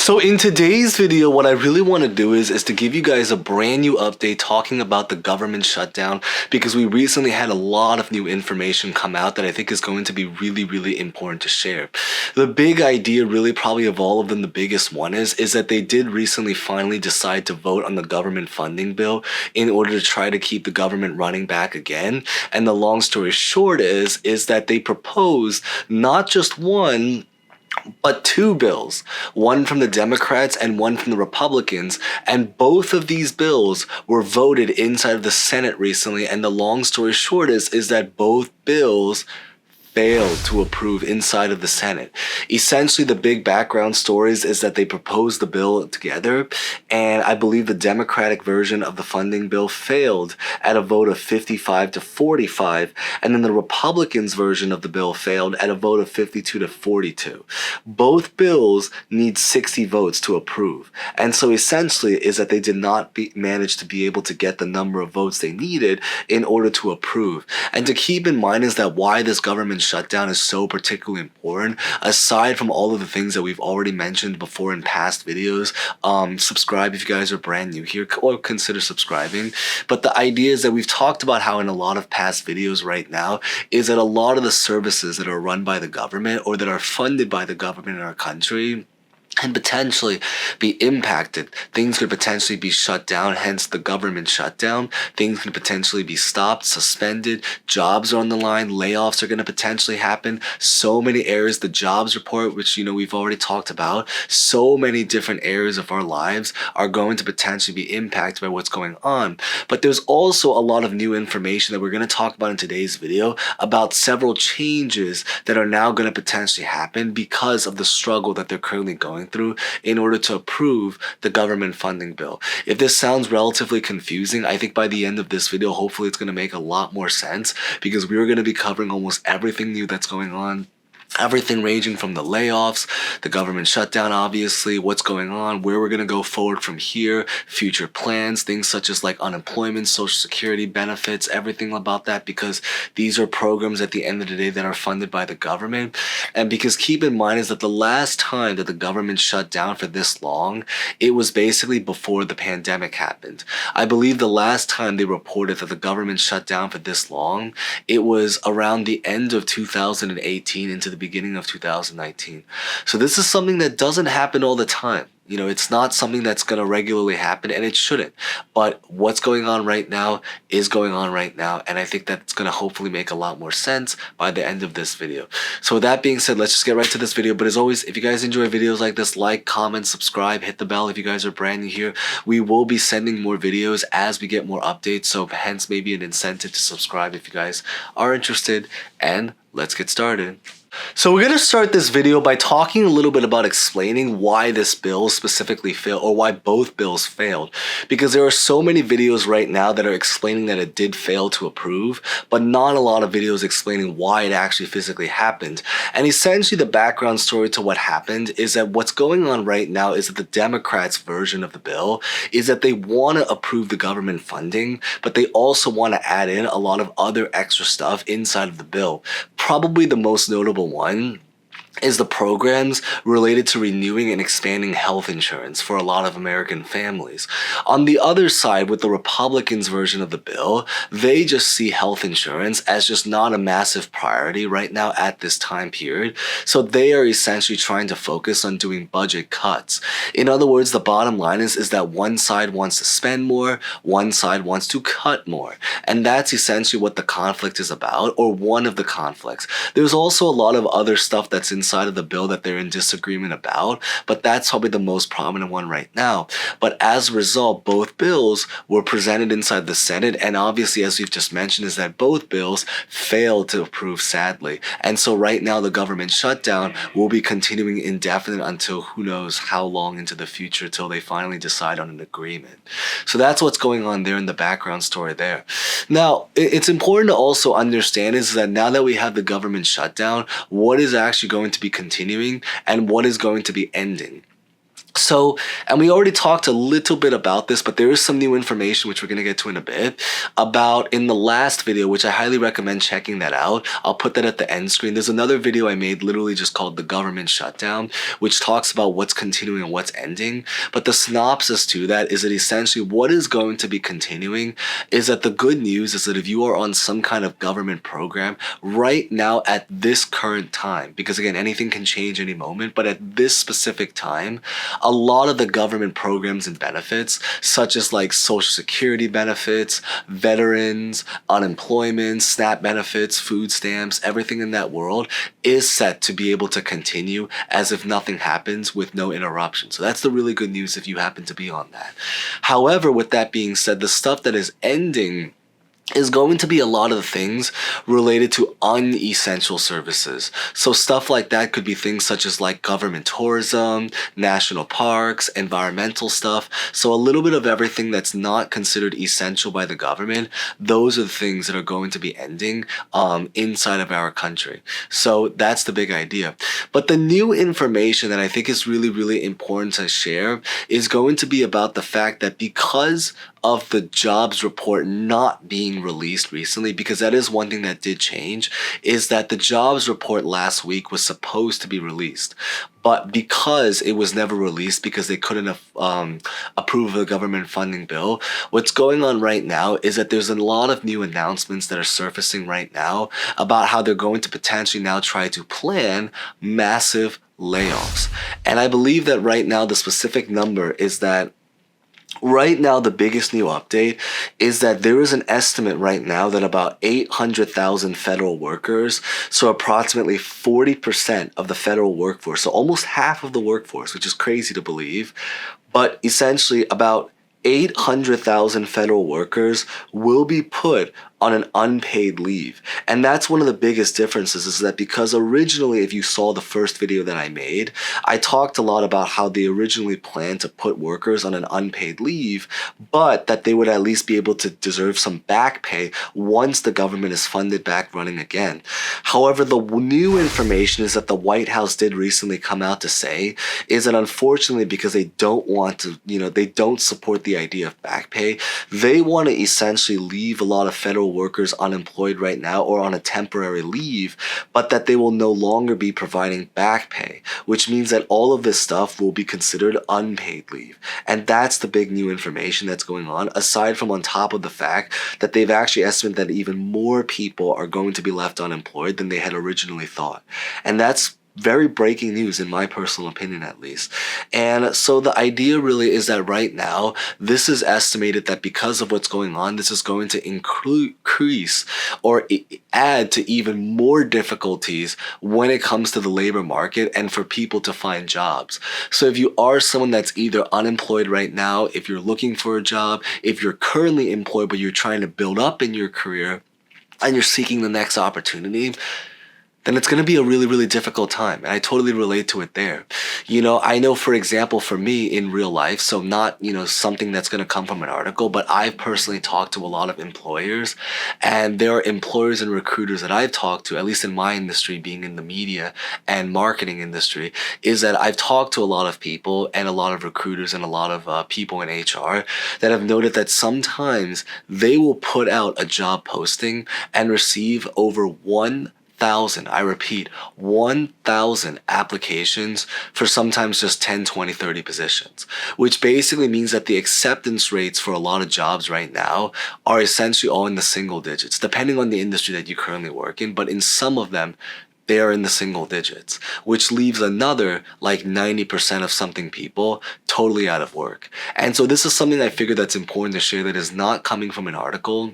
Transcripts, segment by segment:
So in today's video, what I really want to do is to give you guys a brand new update talking about the government shutdown, because we recently had a lot of new information come out that I think is going to be really important to share. The big idea, really probably of all of them, the biggest one is that they did recently finally decide to vote on the government funding bill in order to try to keep the government running back again. And the long story short is that they proposed not just one, but two bills, one from the Democrats and one from the Republicans, and both of these bills were voted inside of the Senate recently, and the long story short is that both bills failed to approve inside of the Senate. Essentially, the big background stories is that they proposed the bill together, and I believe the Democratic version of the funding bill failed at a vote of 55 to 45, and then the Republicans version of the bill failed at a vote of 52 to 42. Both bills need 60 votes to approve, and so essentially is that they did not manage to be able to get the number of votes they needed in order to approve. And to keep in mind is that why this government shutdown is so particularly important, aside from all of the things that we've already mentioned before in past videos. Subscribe if you guys are brand new here, or consider subscribing. But the idea is that we've talked about how in a lot of past videos right now is that a lot of the services that are run by the government or that are funded by the government in our country can potentially be impacted. Things could potentially be shut down, hence the government shutdown. Things can potentially be stopped, suspended. Jobs are on the line. Layoffs are going to potentially happen. So many areas, the jobs report, which we've already talked about, so many different areas of our lives are going to potentially be impacted by what's going on. But there's also a lot of new information that we're going to talk about in today's video about several changes that are now going to potentially happen because of the struggle that they're currently going through in order to approve the government funding bill. If this sounds relatively confusing, I think by the end of this video, hopefully it's going to make a lot more sense, because we're going to be covering almost everything new that's going on. Everything ranging from the layoffs, the government shutdown, obviously, what's going on, where we're going to go forward from here, future plans, things such as like unemployment, social security benefits, everything about that, because these are programs at the end of the day that are funded by the government. And because keep in mind is that the last time that the government shut down for this long, it was basically before the pandemic happened. I believe the last time they reported that the government shut down for this long, it was around the end of 2018 into the beginning of 2019. So this is something that doesn't happen all the time. It's not something that's going to regularly happen, and it shouldn't. But what's going on right now is going on right now, and I think that's going to hopefully make a lot more sense by the end of this video. So with that being said, let's just get right to this video. But as always, if you guys enjoy videos like this, like, comment, subscribe, hit the bell if you guys are brand new here. We will be sending more videos as we get more updates, so hence maybe an incentive to subscribe if you guys are interested. And let's get started. So we're going to start this video by talking a little bit about explaining why this bill specifically failed, or why both bills failed, because there are so many videos right now that are explaining that it did fail to approve, but not a lot of videos explaining why it actually physically happened. And essentially the background story to what happened is that what's going on right now is that the Democrats' version of the bill is that they want to approve the government funding, but they also want to add in a lot of other extra stuff inside of the bill. Probably the most notable one is the programs related to renewing and expanding health insurance for a lot of American families. On the other side, with the Republicans' version of the bill, they just see health insurance as just not a massive priority right now at this time period. So they are essentially trying to focus on doing budget cuts. In other words, the bottom line is that one side wants to spend more, one side wants to cut more. And that's essentially what the conflict is about, or one of the conflicts. There's also a lot of other stuff that's inside of the bill that they're in disagreement about, but that's probably the most prominent one right now. But as a result, both bills were presented inside the Senate, and obviously, as we've just mentioned, is that both bills failed to approve, sadly. And so right now, the government shutdown will be continuing indefinite until who knows how long into the future, till they finally decide on an agreement. So that's what's going on there in the background story there. Now, it's important to also understand is that now that we have the government shutdown, what is actually going to be continuing and what is going to be ending. So, and we already talked a little bit about this, but there is some new information which we're going to get to in a bit about in the last video, which I highly recommend checking that out. I'll put that at the end screen. There's another video I made literally just called The Government Shutdown, which talks about what's continuing and what's ending. But the synopsis to that is that essentially what is going to be continuing is that the good news is that if you are on some kind of government program right now at this current time, because again, anything can change any moment, but at this specific time, a lot of the government programs and benefits, such as like Social Security benefits, veterans, unemployment, SNAP benefits, food stamps, everything in that world is set to be able to continue as if nothing happens with no interruption. So that's the really good news if you happen to be on that. However, with that being said, the stuff that is ending is going to be a lot of the things related to unessential services. So stuff like that could be things such as like government tourism, national parks, environmental stuff. So a little bit of everything that's not considered essential by the government, those are the things that are going to be ending inside of our country. So that's the big idea. But the new information that I think is really, really important to share is going to be about the fact that because of the jobs report not being released recently, because that is one thing that did change, is that the jobs report last week was supposed to be released. But because it was never released because they couldn't approve the government funding bill, what's going on right now is that there's a lot of new announcements that are surfacing right now about how they're going to potentially now try to plan massive layoffs. And I believe that right now the specific number is that right now, the biggest new update is that there is an estimate right now that about 800,000 federal workers, so approximately 40% of the federal workforce, so almost half of the workforce, which is crazy to believe, but essentially about 800,000 federal workers will be put on an unpaid leave. And that's one of the biggest differences is that because originally, if you saw the first video that I made, I talked a lot about how they originally planned to put workers on an unpaid leave, but that they would at least be able to deserve some back pay once the government is funded back running again. However, the new information is that the White House did recently come out to say is that unfortunately, because they don't want to, they don't support the idea of back pay, they want to essentially leave a lot of federal workers unemployed right now or on a temporary leave, but that they will no longer be providing back pay, which means that all of this stuff will be considered unpaid leave. And that's the big new information that's going on, aside from on top of the fact that they've actually estimated that even more people are going to be left unemployed than they had originally thought. And that's very breaking news in my personal opinion, at least. And so the idea really is that right now, this is estimated that because of what's going on, this is going to increase or add to even more difficulties when it comes to the labor market and for people to find jobs. So if you are someone that's either unemployed right now, if you're looking for a job, if you're currently employed but you're trying to build up in your career and you're seeking the next opportunity, then it's going to be a really, really difficult time. And I totally relate to it there. I know, for example, for me in real life, so not, something that's going to come from an article, but I've personally talked to a lot of employers, and there are employers and recruiters that I've talked to, at least in my industry, being in the media and marketing industry, is that I've talked to a lot of people and a lot of recruiters and a lot of people in HR that have noted that sometimes they will put out a job posting and receive over 1,000, I repeat, 1,000 applications for sometimes just 10, 20, 30 positions, which basically means that the acceptance rates for a lot of jobs right now are essentially all in the single digits, depending on the industry that you currently work in, but in some of them, they are in the single digits, which leaves another like 90% of something people totally out of work. And so this is something I figured that's important to share that is not coming from an article,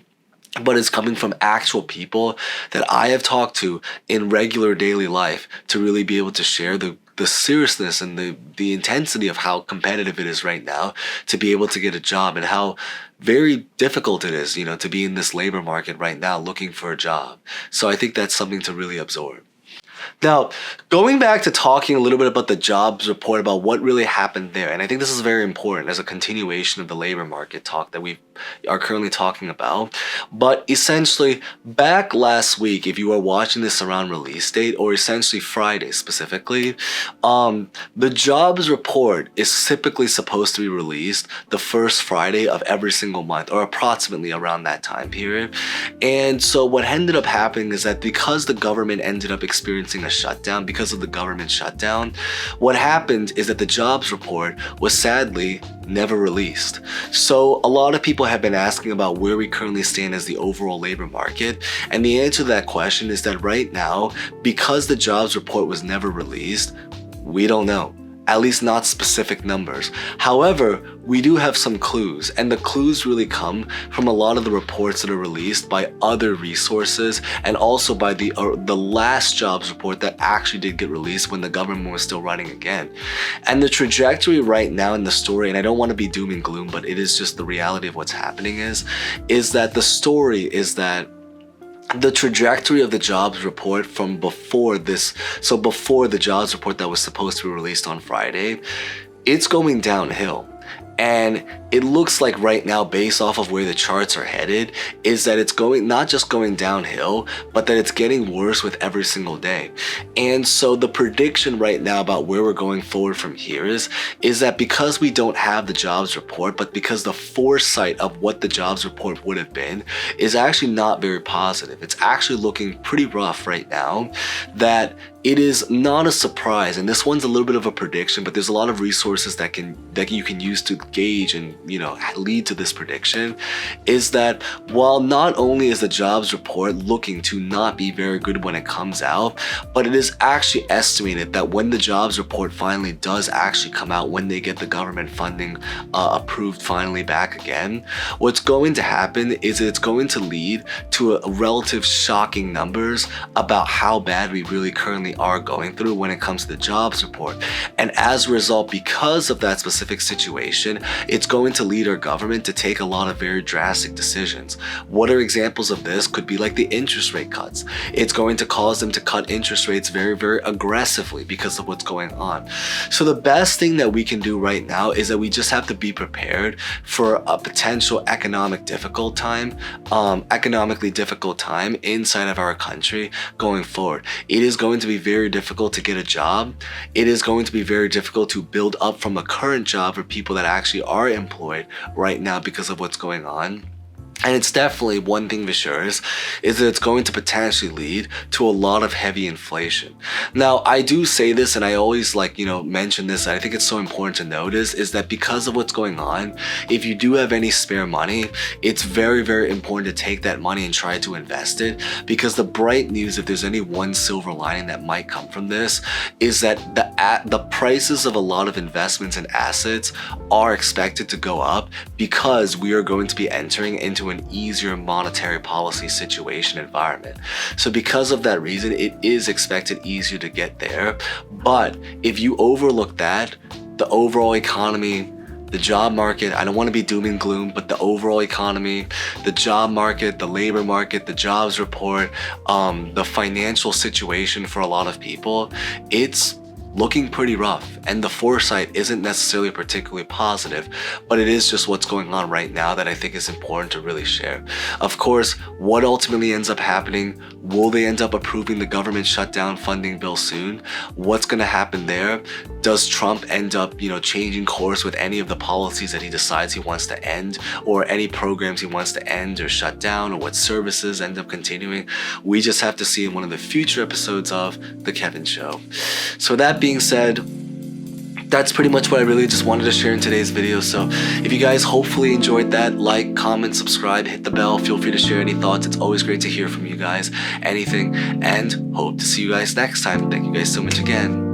but it's coming from actual people that I have talked to in regular daily life to really be able to share the seriousness and the intensity of how competitive it is right now to be able to get a job and how very difficult it is, to be in this labor market right now looking for a job. So I think that's something to really absorb. Now, going back to talking a little bit about the jobs report, about what really happened there, and I think this is very important as a continuation of the labor market talk that we are currently talking about. But essentially, back last week, if you are watching this around release date, or essentially Friday specifically, the jobs report is typically supposed to be released the first Friday of every single month, or approximately around that time period. And so what ended up happening is that because the government ended up experiencing a shutdown, because of the government shutdown, what happened is that the jobs report was sadly never released. So a lot of people have been asking about where we currently stand as the overall labor market. And the answer to that question is that right now, because the jobs report was never released, we don't know. At least not specific numbers. However, we do have some clues, and the clues really come from a lot of the reports that are released by other resources, and also by the last jobs report that actually did get released when the government was still running again. And the trajectory right now in the story, and I don't want to be doom and gloom, but it is just the reality of what's happening, is that the story is that the trajectory of the jobs report from before this, so before the jobs report that was supposed to be released on Friday, it's going downhill. And it looks like right now, based off of where the charts are headed, is that it's going, not just going downhill, but that it's getting worse with every single day. And so the prediction right now about where we're going forward from here is that because we don't have the jobs report, but because the foresight of what the jobs report would have been is actually not very positive. It's actually looking pretty rough right now, that it is not a surprise, and this one's a little bit of a prediction, but there's a lot of resources that you can use to gauge and lead to this prediction, is that while not only is the jobs report looking to not be very good when it comes out, but it is actually estimated that when the jobs report finally does actually come out, when they get the government funding approved finally back again, what's going to happen is it's going to lead to a relative shocking numbers about how bad we really currently are going through when it comes to the jobs report. And as a result, because of that specific situation, it's going to lead our government to take a lot of very drastic decisions. What are examples of this? Could be like the interest rate cuts. It's going to cause them to cut interest rates very, very aggressively because of what's going on. So the best thing that we can do right now is that we just have to be prepared for a potential economically difficult time inside of our country going forward. It is going to be very difficult to get a job. It is going to be very difficult to build up from a current job for people that actually are employed right now because of what's going on. And it's definitely, one thing for sure is that it's going to potentially lead to a lot of heavy inflation. Now, I do say this, and I always mention this, I think it's so important to notice, is that because of what's going on, if you do have any spare money, it's very, very important to take that money and try to invest it, because the bright news, if there's any one silver lining that might come from this, is that the prices of a lot of investments and assets are expected to go up, because we are going to be entering into an easier monetary policy situation environment. So because of that reason, it is expected easier to get there. But if you overlook that, the overall economy, the job market, I don't want to be doom and gloom, but the overall economy, the job market, the labor market, the jobs report, the financial situation for a lot of people, it's looking pretty rough, and the foresight isn't necessarily particularly positive, but it is just what's going on right now that I think is important to really share. Of course, what ultimately ends up happening, will they end up approving the government shutdown funding bill soon? What's going to happen there? Does Trump end up, changing course with any of the policies that he decides he wants to end, or any programs he wants to end or shut down, or what services end up continuing? We just have to see in one of the future episodes of The Kevin Show. So that being said, that's pretty much what I really just wanted to share in today's video. So if you guys hopefully enjoyed that, like, comment, subscribe, hit the bell, feel free to share any thoughts. It's always great to hear from you guys, anything, and hope to see you guys next time. Thank you guys so much again.